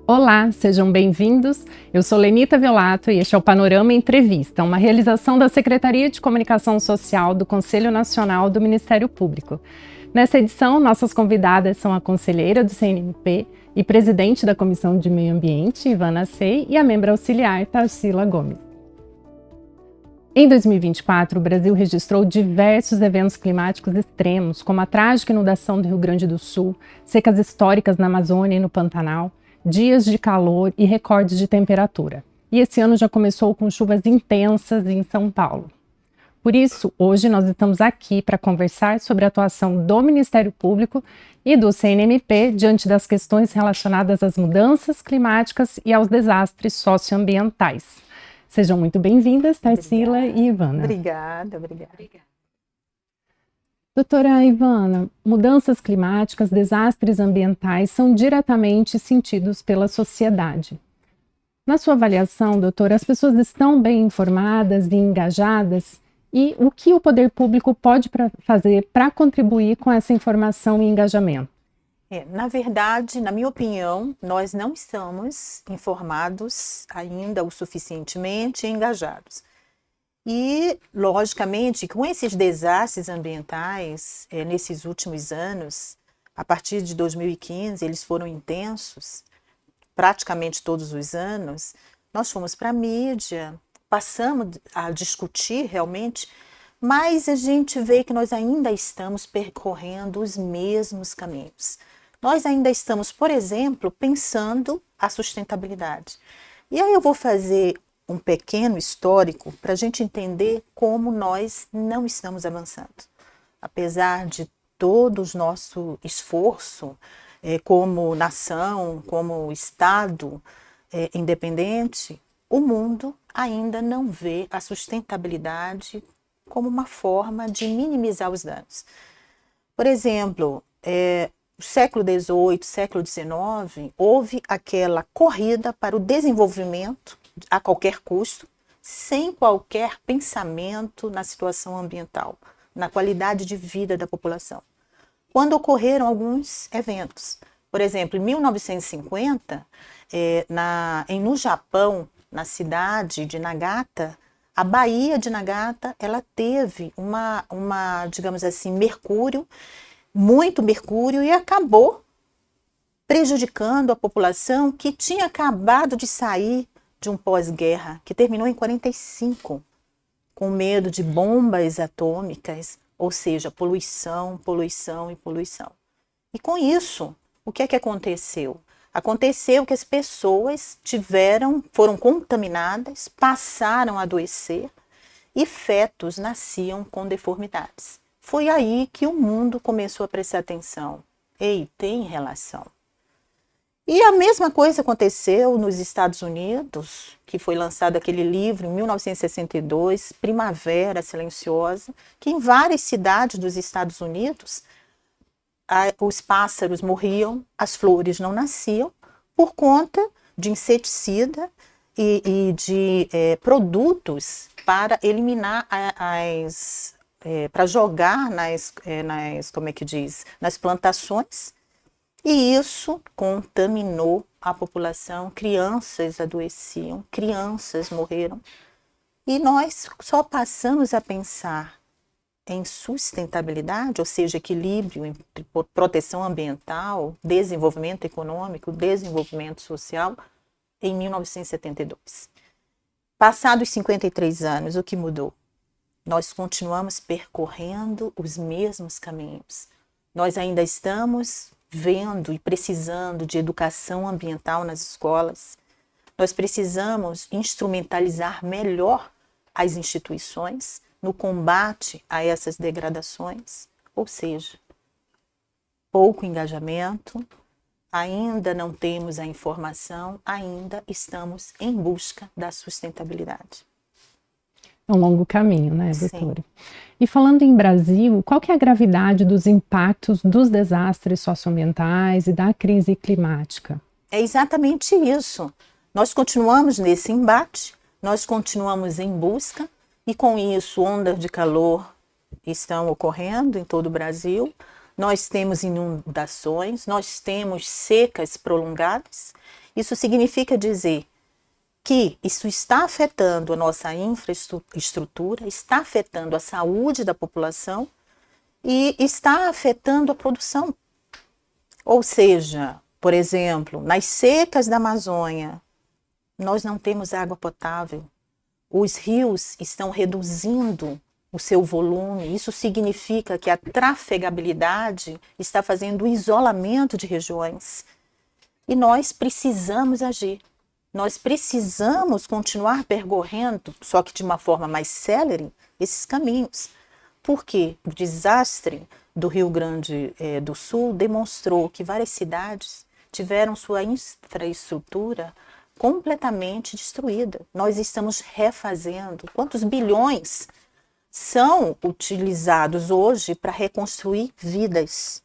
Olá, sejam bem-vindos. Eu sou Lenita Violato e este é o Panorama Entrevista, uma realização da Secretaria de Comunicação Social do Conselho Nacional do Ministério Público. Nessa edição, nossas convidadas são a conselheira do CNMP e presidente da Comissão de Meio Ambiente, Ivana Sei, e a membro auxiliar, Tarsila Gomes. Em 2024, o Brasil registrou diversos eventos climáticos extremos, como a trágica inundação do Rio Grande do Sul, secas históricas na Amazônia e no Pantanal, dias de calor e recordes de temperatura. E esse ano já começou com chuvas intensas em São Paulo. Por isso, hoje nós estamos aqui para conversar sobre a atuação do Ministério Público e do CNMP diante das questões relacionadas às mudanças climáticas e aos desastres socioambientais. Sejam muito bem-vindas, Tarsila e Ivana. Obrigada. Doutora Ivana, mudanças climáticas, desastres ambientais são diretamente sentidos pela sociedade. Na sua avaliação, doutora, as pessoas estão bem informadas e engajadas? E o que o poder público pode fazer para contribuir com essa informação e engajamento? Na verdade, na minha opinião, nós não estamos informados ainda o suficientemente engajados. E, logicamente, com esses desastres ambientais, nesses últimos anos, a partir de 2015, eles foram intensos, praticamente todos os anos, nós fomos para a mídia, passamos a discutir realmente, mas a gente vê que nós ainda estamos percorrendo os mesmos caminhos. Nós ainda estamos, por exemplo, pensando a sustentabilidade. E aí eu vou fazer um pequeno histórico para a gente entender como nós não estamos avançando. Apesar de todo o nosso esforço como nação, como Estado independente, o mundo ainda não vê a sustentabilidade como uma forma de minimizar os danos. Por exemplo, no século XVIII, século XIX, houve aquela corrida para o desenvolvimento a qualquer custo, sem qualquer pensamento na situação ambiental, na qualidade de vida da população. Quando ocorreram alguns eventos, por exemplo, em 1950, no Japão, na cidade de Nagata, a Baía de Nagata, ela teve digamos assim, muito mercúrio, e acabou prejudicando a população que tinha acabado de sair de um pós-guerra, que terminou em 45, com medo de bombas atômicas, ou seja, poluição. E com isso, o que é que aconteceu? Aconteceu que as pessoas foram contaminadas, passaram a adoecer e fetos nasciam com deformidades. Foi aí que o mundo começou a prestar atenção. Ei, tem relação. E a mesma coisa aconteceu nos Estados Unidos, que foi lançado aquele livro em 1962, Primavera Silenciosa, que em várias cidades dos Estados Unidos os pássaros morriam, as flores não nasciam, por conta de inseticida e de produtos para eliminar para jogar nas plantações. E isso contaminou a população, crianças adoeciam, crianças morreram. E nós só passamos a pensar em sustentabilidade, ou seja, equilíbrio entre proteção ambiental, desenvolvimento econômico, desenvolvimento social, em 1972. Passados 53 anos, o que mudou? Nós continuamos percorrendo os mesmos caminhos. Nós ainda estamos vendo e precisando de educação ambiental nas escolas. Nós precisamos instrumentalizar melhor as instituições no combate a essas degradações, ou seja, pouco engajamento, ainda não temos a informação, ainda estamos em busca da sustentabilidade. É um longo caminho, né, doutora? Sim. E falando em Brasil, qual que é a gravidade dos impactos dos desastres socioambientais e da crise climática? É exatamente isso. Nós continuamos nesse embate, nós continuamos em busca, e com isso ondas de calor estão ocorrendo em todo o Brasil. nós temos inundações, nós temos secas prolongadas. Isso significa dizer que isso está afetando a nossa infraestrutura, está afetando a saúde da população e está afetando a produção. Ou seja, por exemplo, nas secas da Amazônia, nós não temos água potável. Os rios estão reduzindo o seu volume. Isso significa que a trafegabilidade está fazendo o isolamento de regiões. E nós precisamos agir. Nós precisamos continuar percorrendo, só que de uma forma mais célere, esses caminhos. Porque o desastre do Rio Grande do Sul demonstrou que várias cidades tiveram sua infraestrutura completamente destruída. Nós estamos refazendo. Quantos bilhões são utilizados hoje para reconstruir vidas?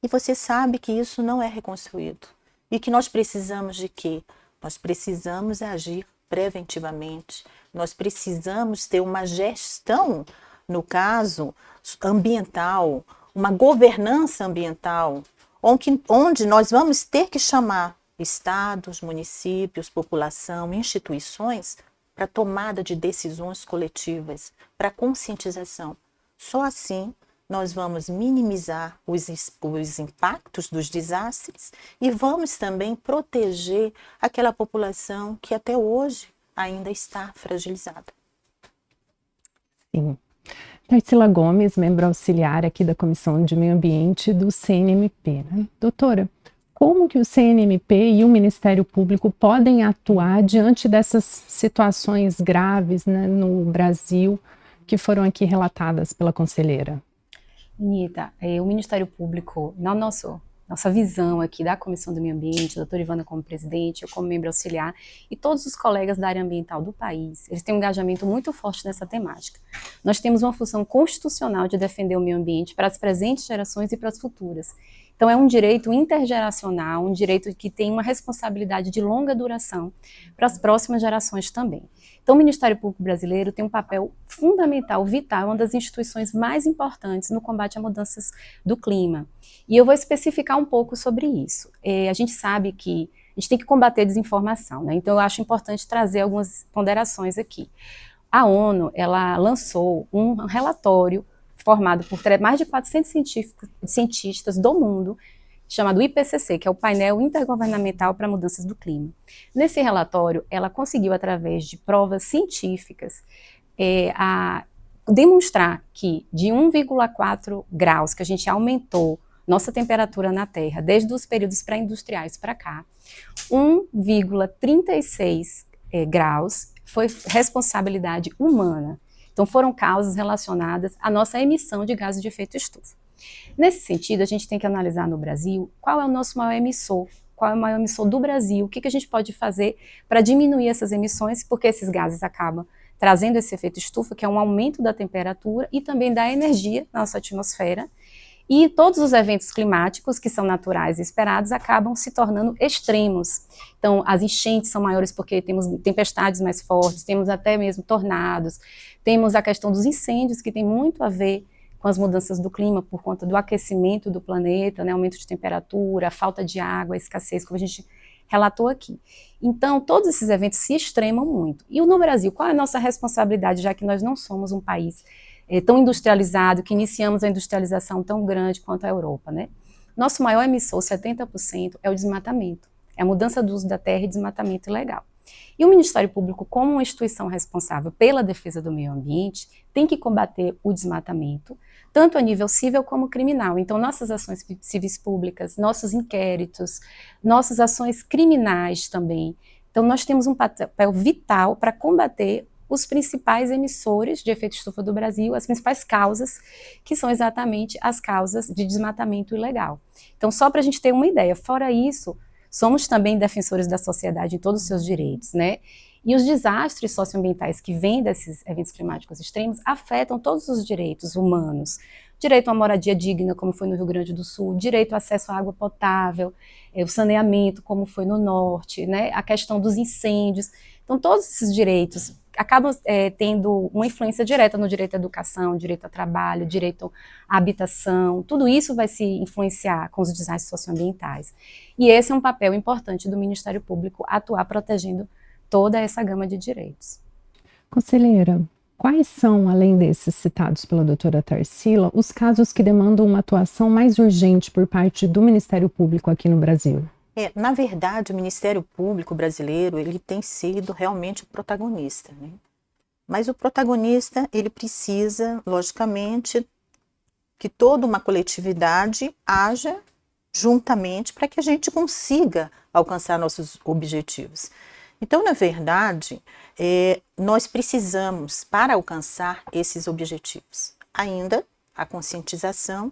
E você sabe que isso não é reconstruído. E que nós precisamos de quê? Nós precisamos agir preventivamente. Nós precisamos ter uma gestão, no caso ambiental, uma governança ambiental, onde nós vamos ter que chamar estados, municípios, população, instituições para tomada de decisões coletivas, para conscientização. Só assim nós vamos minimizar os impactos dos desastres e vamos também proteger aquela população que até hoje ainda está fragilizada. Sim. Tarsila Gomes, membro auxiliar aqui da Comissão de Meio Ambiente do CNMP. Né? Doutora, como que o CNMP e o Ministério Público podem atuar diante dessas situações graves, né, no Brasil, que foram aqui relatadas pela conselheira? Anitta, o Ministério Público, na nossa visão aqui da Comissão do Meio Ambiente, a doutora Ivana como presidente, eu como membro auxiliar, e todos os colegas da área ambiental do país, eles têm um engajamento muito forte nessa temática. Nós temos uma função constitucional de defender o meio ambiente para as presentes gerações e para as futuras. Então é um direito intergeracional, um direito que tem uma responsabilidade de longa duração para as próximas gerações também. Então o Ministério Público Brasileiro tem um papel fundamental, vital, uma das instituições mais importantes no combate a mudanças do clima. E eu vou especificar um pouco sobre isso. A gente sabe que a gente tem que combater a desinformação, né? Então eu acho importante trazer algumas ponderações aqui. A ONU, ela lançou um relatório formado por mais de 400 cientistas do mundo, chamado IPCC, que é o Painel Intergovernamental para Mudanças do Clima. Nesse relatório, ela conseguiu, através de provas científicas, demonstrar que de 1,4 graus que a gente aumentou nossa temperatura na Terra, desde os períodos pré-industriais para cá, 1,36 graus foi responsabilidade humana. Então, foram causas relacionadas à nossa emissão de gases de efeito estufa. Nesse sentido, a gente tem que analisar no Brasil qual é o nosso maior emissor, qual é o maior emissor do Brasil, o que a gente pode fazer para diminuir essas emissões, porque esses gases acabam trazendo esse efeito estufa, que é um aumento da temperatura e também da energia na nossa atmosfera. E todos os eventos climáticos, que são naturais e esperados, acabam se tornando extremos. Então, as enchentes são maiores porque temos tempestades mais fortes, temos até mesmo tornados, temos a questão dos incêndios, que tem muito a ver com as mudanças do clima por conta do aquecimento do planeta, né, aumento de temperatura, falta de água, escassez, como a gente relatou aqui. Então, todos esses eventos se extremam muito. E no Brasil, qual é a nossa responsabilidade, já que nós não somos um país tão industrializado, que iniciamos a industrialização tão grande quanto a Europa, né? Nosso maior emissor, 70%, é o desmatamento. É a mudança do uso da terra e desmatamento ilegal. E o Ministério Público, como uma instituição responsável pela defesa do meio ambiente, tem que combater o desmatamento, tanto a nível civil como criminal. Então, nossas ações civis públicas, nossos inquéritos, nossas ações criminais também. Então, nós temos um papel vital para combater os principais emissores de efeito estufa do Brasil, as principais causas, que são exatamente as causas de desmatamento ilegal. Então, só para a gente ter uma ideia, fora isso, somos também defensores da sociedade em todos os seus direitos, né? E os desastres socioambientais que vêm desses eventos climáticos extremos afetam todos os direitos humanos. Direito a uma moradia digna, como foi no Rio Grande do Sul, direito ao acesso à água potável, o saneamento, como foi no Norte, né? A questão dos incêndios. Então, todos esses direitos acabam tendo uma influência direta no direito à educação, direito ao trabalho, direito à habitação. Tudo isso vai se influenciar com os desastres socioambientais. E esse é um papel importante do Ministério Público, atuar protegendo toda essa gama de direitos. Conselheira, quais são, além desses citados pela doutora Tarsila, os casos que demandam uma atuação mais urgente por parte do Ministério Público aqui no Brasil? Na verdade, o Ministério Público brasileiro, ele tem sido realmente o protagonista, né? Mas o protagonista, ele precisa, logicamente, que toda uma coletividade haja juntamente para que a gente consiga alcançar nossos objetivos. Então, na verdade, nós precisamos, para alcançar esses objetivos, ainda a conscientização,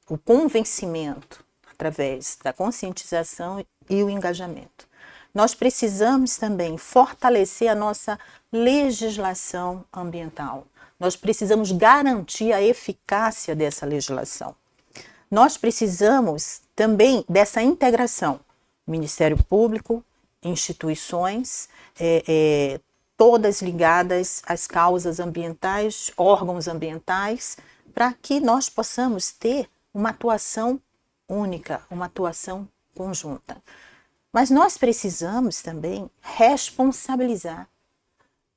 o convencimento, através da conscientização e o engajamento. Nós precisamos também fortalecer a nossa legislação ambiental. Nós precisamos garantir a eficácia dessa legislação. Nós precisamos também dessa integração. Ministério Público, instituições, todas ligadas às causas ambientais, órgãos ambientais, para que nós possamos ter uma atuação única, uma atuação conjunta. Mas nós precisamos também responsabilizar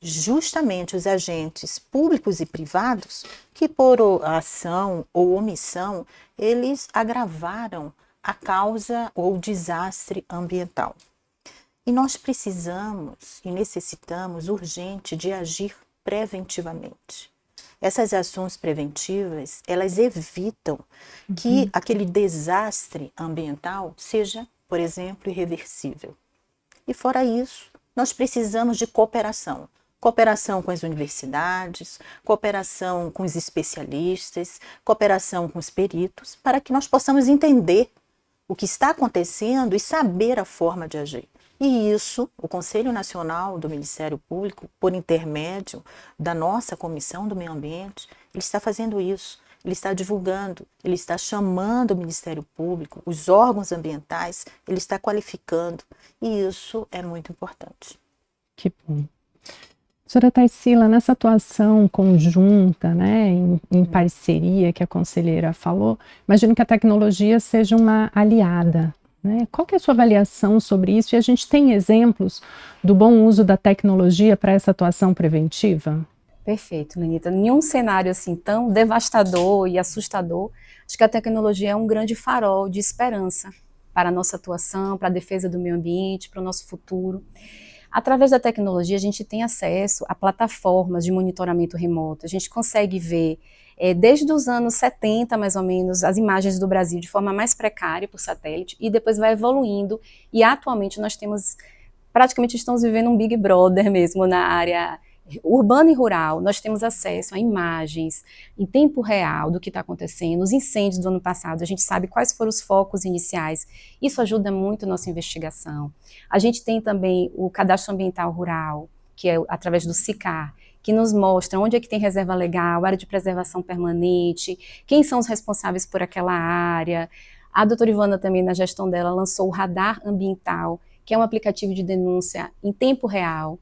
justamente os agentes públicos e privados que, por ação ou omissão, eles agravaram a causa ou desastre ambiental. E nós precisamos e necessitamos urgente de agir preventivamente. Essas ações preventivas, elas evitam que aquele desastre ambiental seja, por exemplo, irreversível. E fora isso, nós precisamos de cooperação. Cooperação com as universidades, cooperação com os especialistas, cooperação com os peritos, para que nós possamos entender o que está acontecendo e saber a forma de agir. E isso, o Conselho Nacional do Ministério Público, por intermédio da nossa Comissão do Meio Ambiente, ele está fazendo isso, ele está divulgando, ele está chamando o Ministério Público, os órgãos ambientais, ele está qualificando, e isso é muito importante. Que bom. Doutora Tarsila, nessa atuação conjunta, né, em parceria que a conselheira falou, imagino que a tecnologia seja uma aliada. Qual que é a sua avaliação sobre isso? E a gente tem exemplos do bom uso da tecnologia para essa atuação preventiva? Perfeito, Lenita. Em um cenário assim tão devastador e assustador, acho que a tecnologia é um grande farol de esperança para a nossa atuação, para a defesa do meio ambiente, para o nosso futuro. Através da tecnologia, a gente tem acesso a plataformas de monitoramento remoto. A gente consegue ver, desde os anos 70, mais ou menos, as imagens do Brasil de forma mais precária por satélite, e depois vai evoluindo. E atualmente nós praticamente estamos vivendo um Big Brother mesmo na área urbana e rural. Nós temos acesso a imagens em tempo real do que está acontecendo. Os incêndios do ano passado, a gente sabe quais foram os focos iniciais. Isso ajuda muito a nossa investigação. A gente tem também o Cadastro Ambiental Rural, que é através do SICAR, que nos mostra onde é que tem reserva legal, área de preservação permanente, quem são os responsáveis por aquela área. A doutora Ivana também, na gestão dela, lançou o Radar Ambiental, que é um aplicativo de denúncia em tempo real.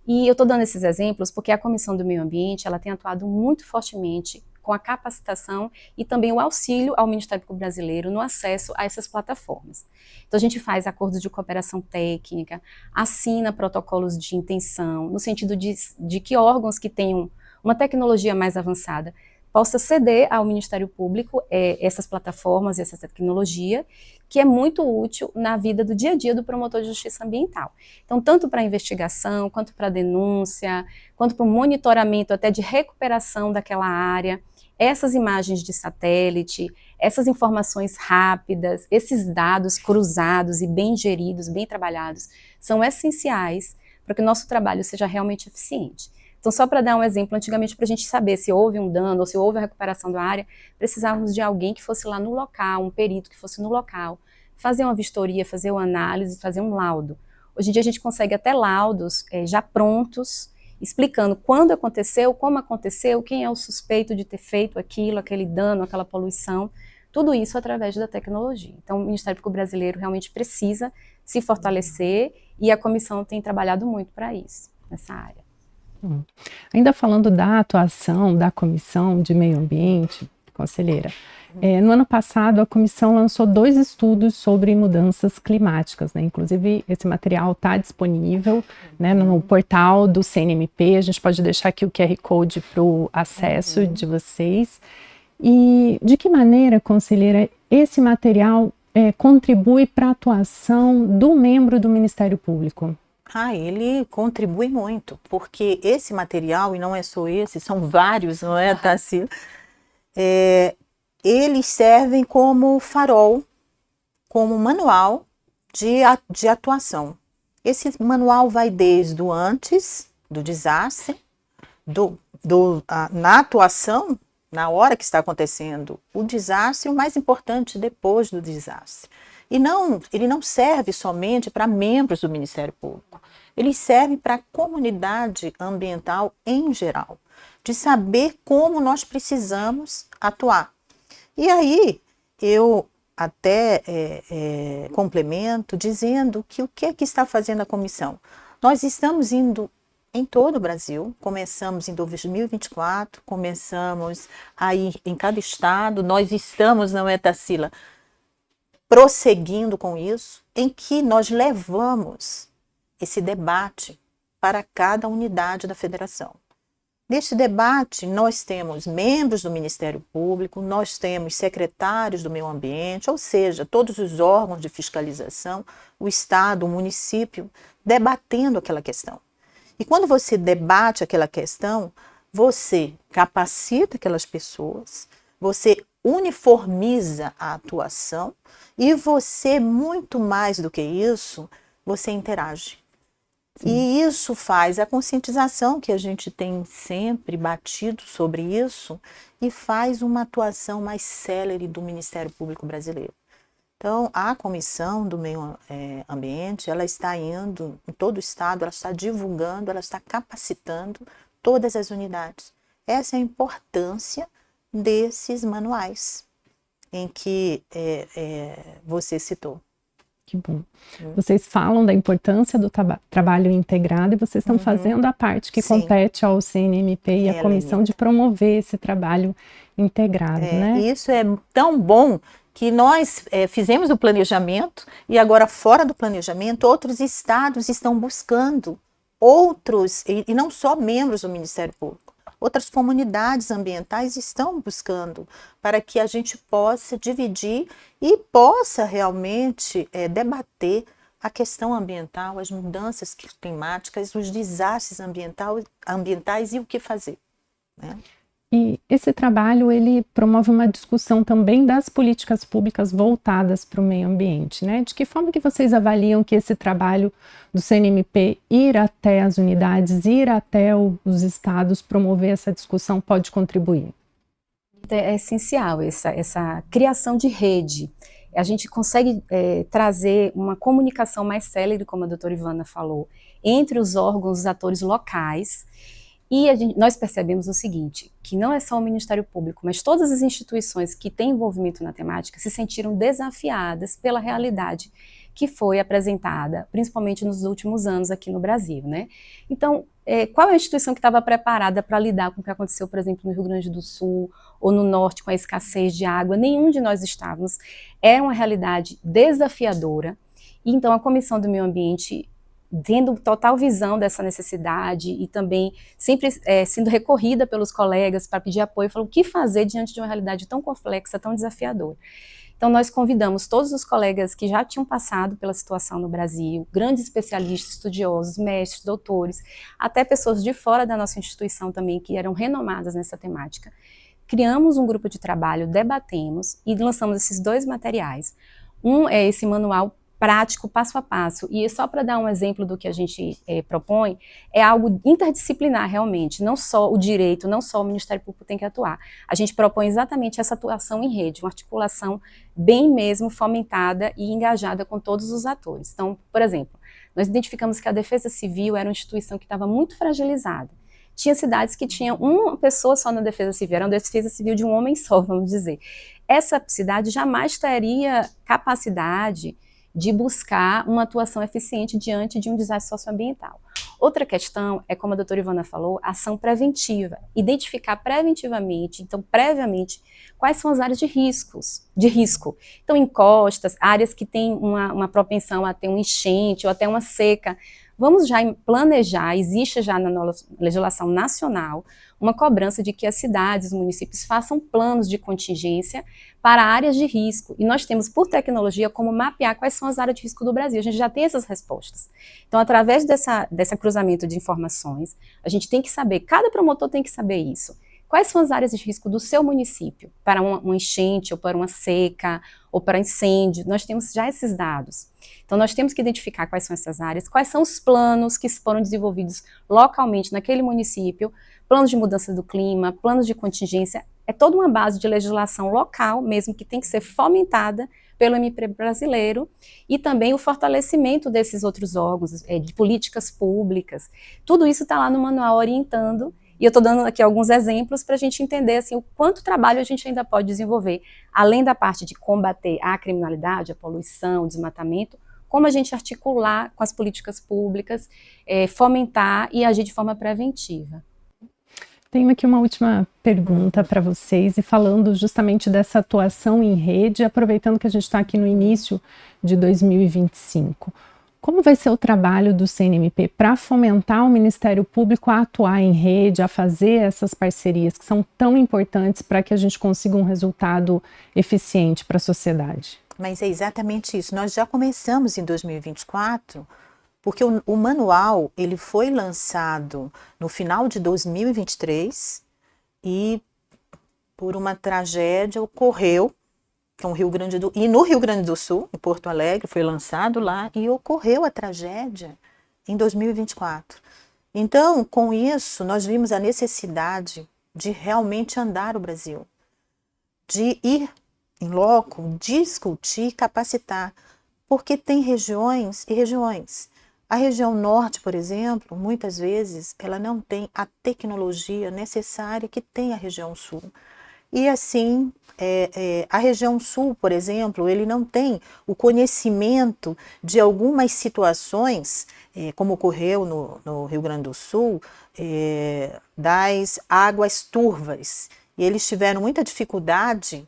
E eu estou dando esses exemplos porque a Comissão do Meio Ambiente ela tem atuado muito fortemente com a capacitação e também o auxílio ao Ministério Público Brasileiro no acesso a essas plataformas. Então a gente faz acordos de cooperação técnica, assina protocolos de intenção, no sentido de que órgãos que tenham uma tecnologia mais avançada possa ceder ao Ministério Público essas plataformas, essa tecnologia, que é muito útil na vida do dia a dia do promotor de justiça ambiental. Então, tanto para a investigação, quanto para a denúncia, quanto para o monitoramento até de recuperação daquela área, essas imagens de satélite, essas informações rápidas, esses dados cruzados e bem geridos, bem trabalhados, são essenciais para que o nosso trabalho seja realmente eficiente. Então, só para dar um exemplo, antigamente, para a gente saber se houve um dano ou se houve a recuperação da área, precisávamos de alguém que fosse lá no local, um perito que fosse no local, fazer uma vistoria, fazer uma análise, fazer um laudo. Hoje em dia a gente consegue até laudos já prontos, explicando quando aconteceu, como aconteceu, quem é o suspeito de ter feito aquilo, aquele dano, aquela poluição, tudo isso através da tecnologia. Então, o Ministério Público Brasileiro realmente precisa se fortalecer e a comissão tem trabalhado muito para isso, nessa área. Ainda falando da atuação da Comissão de Meio Ambiente, conselheira, no ano passado a comissão lançou 2 estudos sobre mudanças climáticas, né? Inclusive esse material está disponível, né, no portal do CNMP, a gente pode deixar aqui o QR Code para o acesso de vocês. E de que maneira, conselheira, esse material contribui para a atuação do membro do Ministério Público? Ele contribui muito, porque esse material, e não é só esse, são vários, não é, Tarsila? Eles servem como farol, como manual de atuação. Esse manual vai desde o antes do desastre, na atuação, na hora que está acontecendo o desastre, e o mais importante, depois do desastre. Ele não serve somente para membros do Ministério Público, ele serve para a comunidade ambiental em geral, de saber como nós precisamos atuar. E aí, eu até complemento dizendo que o que está fazendo a comissão? Nós estamos indo em todo o Brasil, começamos em 2024, começamos aí em cada estado, nós estamos, não é, Tarsila, prosseguindo com isso, em que nós levamos esse debate para cada unidade da federação. Neste debate, nós temos membros do Ministério Público, nós temos secretários do meio ambiente, ou seja, todos os órgãos de fiscalização, o Estado, o município, debatendo aquela questão. E quando você debate aquela questão, você capacita aquelas pessoas, você uniformiza a atuação e você, muito mais do que isso, você interage. Sim. E isso faz a conscientização que a gente tem sempre batido sobre isso e faz uma atuação mais célere do Ministério Público brasileiro. Então, a Comissão do Meio Ambiente, ela está indo em todo o estado, ela está divulgando, ela está capacitando todas as unidades. Essa é a importância desses manuais em que você citou. Que bom. Vocês falam da importância do trabalho integrado e vocês estão fazendo a parte que compete ao CNMP e à comissão de promover esse trabalho integrado, né? Isso é tão bom que nós fizemos o planejamento e agora fora do planejamento outros estados estão buscando outros, e não só membros do Ministério Público, outras comunidades ambientais estão buscando para que a gente possa dividir e possa realmente debater a questão ambiental, as mudanças climáticas, os desastres ambientais e o que fazer, né? E esse trabalho, ele promove uma discussão também das políticas públicas voltadas para o meio ambiente, né? De que forma que vocês avaliam que esse trabalho do CNMP ir até as unidades, ir até os estados, promover essa discussão pode contribuir? É essencial essa criação de rede. A gente consegue trazer uma comunicação mais célere, como a doutora Ivana falou, entre os órgãos, os atores locais. E nós percebemos o seguinte, que não é só o Ministério Público, mas todas as instituições que têm envolvimento na temática se sentiram desafiadas pela realidade que foi apresentada, principalmente nos últimos anos aqui no Brasil, né? Então, qual é a instituição que estava preparada para lidar com o que aconteceu, por exemplo, no Rio Grande do Sul ou no Norte com a escassez de água? Nenhum de nós estávamos. Era uma realidade desafiadora. E então a Comissão do Meio Ambiente, tendo total visão dessa necessidade e também sempre sendo recorrida pelos colegas para pedir apoio, falou o que fazer diante de uma realidade tão complexa, tão desafiadora. Então nós convidamos todos os colegas que já tinham passado pela situação no Brasil, grandes especialistas, estudiosos, mestres, doutores, até pessoas de fora da nossa instituição também, que eram renomadas nessa temática. Criamos um grupo de trabalho, debatemos e lançamos esses 2 materiais. Um é esse manual prático, passo a passo, e só para dar um exemplo do que a gente propõe, é algo interdisciplinar realmente, não só o direito, não só o Ministério Público tem que atuar, a gente propõe exatamente essa atuação em rede, uma articulação bem mesmo fomentada e engajada com todos os atores. Então, por exemplo, nós identificamos que a Defesa Civil era uma instituição que estava muito fragilizada. Tinha cidades que tinham uma pessoa só na Defesa Civil, era uma Defesa Civil de um homem só, vamos dizer. Essa cidade jamais teria capacidade de buscar uma atuação eficiente diante de um desastre socioambiental. Outra questão é, como a doutora Ivana falou, ação preventiva. Identificar preventivamente, então previamente, quais são as áreas de risco. Então, encostas, áreas que têm uma propensão a ter um enchente ou até uma seca. Vamos já planejar, existe já na legislação nacional, uma cobrança de que as cidades, os municípios façam planos de contingência para áreas de risco. E nós temos, por tecnologia, como mapear quais são as áreas de risco do Brasil. A gente já tem essas respostas. Então, através dessa cruzamento de informações, a gente tem que saber, cada promotor tem que saber isso. Quais são as áreas de risco do seu município para uma enchente, ou para uma seca, ou para incêndio? Nós temos já esses dados. Então, nós temos que identificar quais são essas áreas, quais são os planos que foram desenvolvidos localmente naquele município, planos de mudança do clima, planos de contingência. É toda uma base de legislação local mesmo que tem que ser fomentada pelo MP brasileiro, e também o fortalecimento desses outros órgãos, de políticas públicas. Tudo isso está lá no manual orientando. E eu estou dando aqui alguns exemplos para a gente entender assim, o quanto trabalho a gente ainda pode desenvolver, além da parte de combater a criminalidade, a poluição, o desmatamento, como a gente articular com as políticas públicas, fomentar e agir de forma preventiva. Tenho aqui uma última pergunta para vocês, e falando justamente dessa atuação em rede, aproveitando que a gente está aqui no início de 2025. Como vai ser o trabalho do CNMP para fomentar o Ministério Público a atuar em rede, a fazer essas parcerias que são tão importantes para que a gente consiga um resultado eficiente para a sociedade? Mas é exatamente isso. Nós já começamos em 2024, porque o manual ele foi lançado no final de 2023 e por uma tragédia ocorreu no Rio Grande do Sul, em Porto Alegre, foi lançado lá e ocorreu a tragédia em 2024. Então, com isso, nós vimos a necessidade de realmente andar o Brasil, de ir em loco, discutir, capacitar, porque tem regiões e regiões. A região norte, por exemplo, muitas vezes, ela não tem a tecnologia necessária que tem a região sul. E assim, a região sul, por exemplo, ele não tem o conhecimento de algumas situações, como ocorreu no Rio Grande do Sul, das águas turvas. E eles tiveram muita dificuldade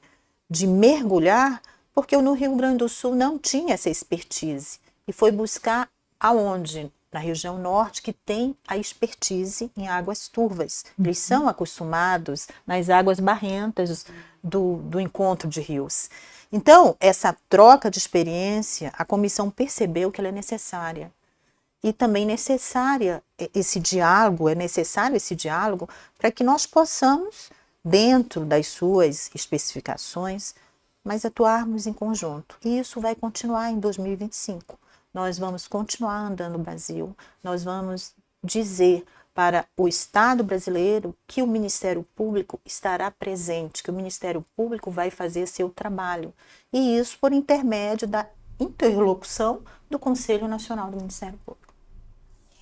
de mergulhar, porque no Rio Grande do Sul não tinha essa expertise. E foi buscar aonde? Na região norte, que tem a expertise em águas turvas. Eles são acostumados nas águas barrentas do encontro de rios. Então, essa troca de experiência, a comissão percebeu que ela é necessária. E também é necessário esse diálogo para que nós possamos, dentro das suas especificações, mas atuarmos em conjunto. E isso vai continuar em 2025. Nós vamos continuar andando o Brasil, nós vamos dizer para o Estado brasileiro que o Ministério Público estará presente, que o Ministério Público vai fazer seu trabalho. E isso por intermédio da interlocução do Conselho Nacional do Ministério Público.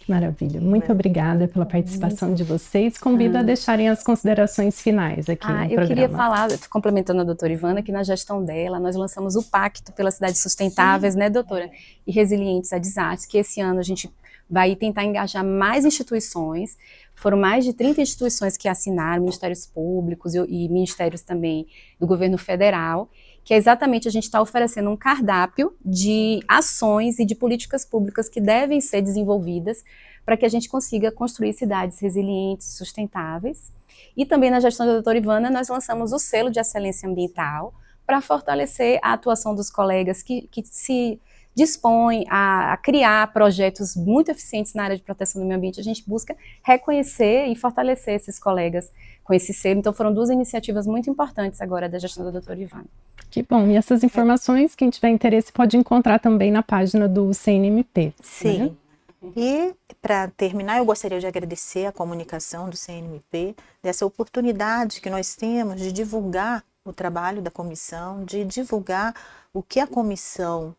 Maravilha, muito obrigada pela participação de vocês. Convido a deixarem as considerações finais aqui no programa. Eu queria falar, complementando a doutora Ivana, que na gestão dela nós lançamos o Pacto pelas Cidades Sustentáveis, né, doutora? E Resilientes a Desastres, que esse ano a gente vai tentar engajar mais instituições. Foram mais de 30 instituições que assinaram, ministérios públicos e ministérios também do governo federal, que é exatamente a gente está oferecendo um cardápio de ações e de políticas públicas que devem ser desenvolvidas para que a gente consiga construir cidades resilientes, sustentáveis. E também na gestão da doutora Ivana nós lançamos o selo de excelência ambiental para fortalecer a atuação dos colegas que se dispõem a criar projetos muito eficientes na área de proteção do meio ambiente. A gente busca reconhecer e fortalecer esses colegas com esse selo. Então foram duas iniciativas muito importantes agora da gestão da doutora Ivana. Que bom, e essas informações, quem tiver interesse pode encontrar também na página do CNMP. Sim, né? E para terminar eu gostaria de agradecer a comunicação do CNMP, dessa oportunidade que nós temos de divulgar o trabalho da comissão, de divulgar o que a comissão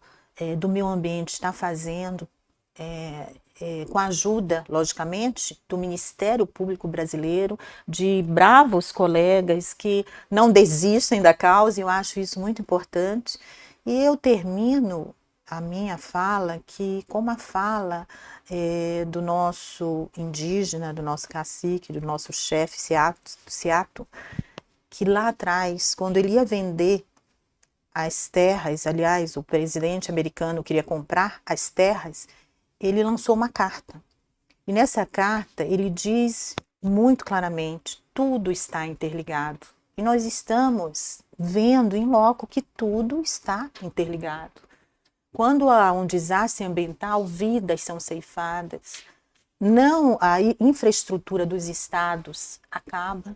do meio ambiente está fazendo, com a ajuda, logicamente, do Ministério Público Brasileiro, de bravos colegas que não desistem da causa, e eu acho isso muito importante. E eu termino a minha fala que, como a fala do nosso indígena, do nosso cacique, do nosso chefe Seato, que lá atrás, quando ele ia vender as terras, aliás, o presidente americano queria comprar as terras, ele lançou uma carta. E nessa carta ele diz muito claramente, tudo está interligado. E nós estamos vendo em loco que tudo está interligado. Quando há um desastre ambiental, vidas são ceifadas. Não, a infraestrutura dos estados acaba.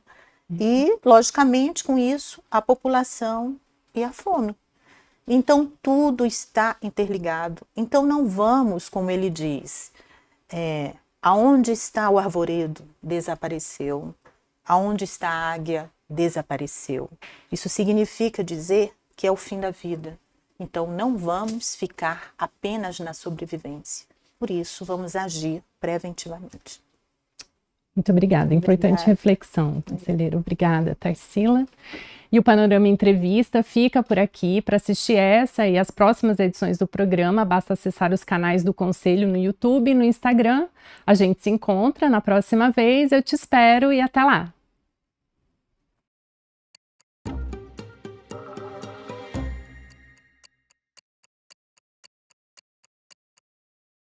E, logicamente, com isso, a população e a fome. Então, tudo está interligado. Então, não vamos, como ele diz, aonde está o arvoredo? Desapareceu. Aonde está a águia? Desapareceu. Isso significa dizer que é o fim da vida. Então, não vamos ficar apenas na sobrevivência. Por isso, vamos agir preventivamente. Muito obrigada. Importante reflexão, conselheira. Obrigada, Tarsila. E o Panorama Entrevista fica por aqui. Para assistir essa e as próximas edições do programa, basta acessar os canais do Conselho no YouTube e no Instagram. A gente se encontra na próxima vez. Eu te espero e até lá.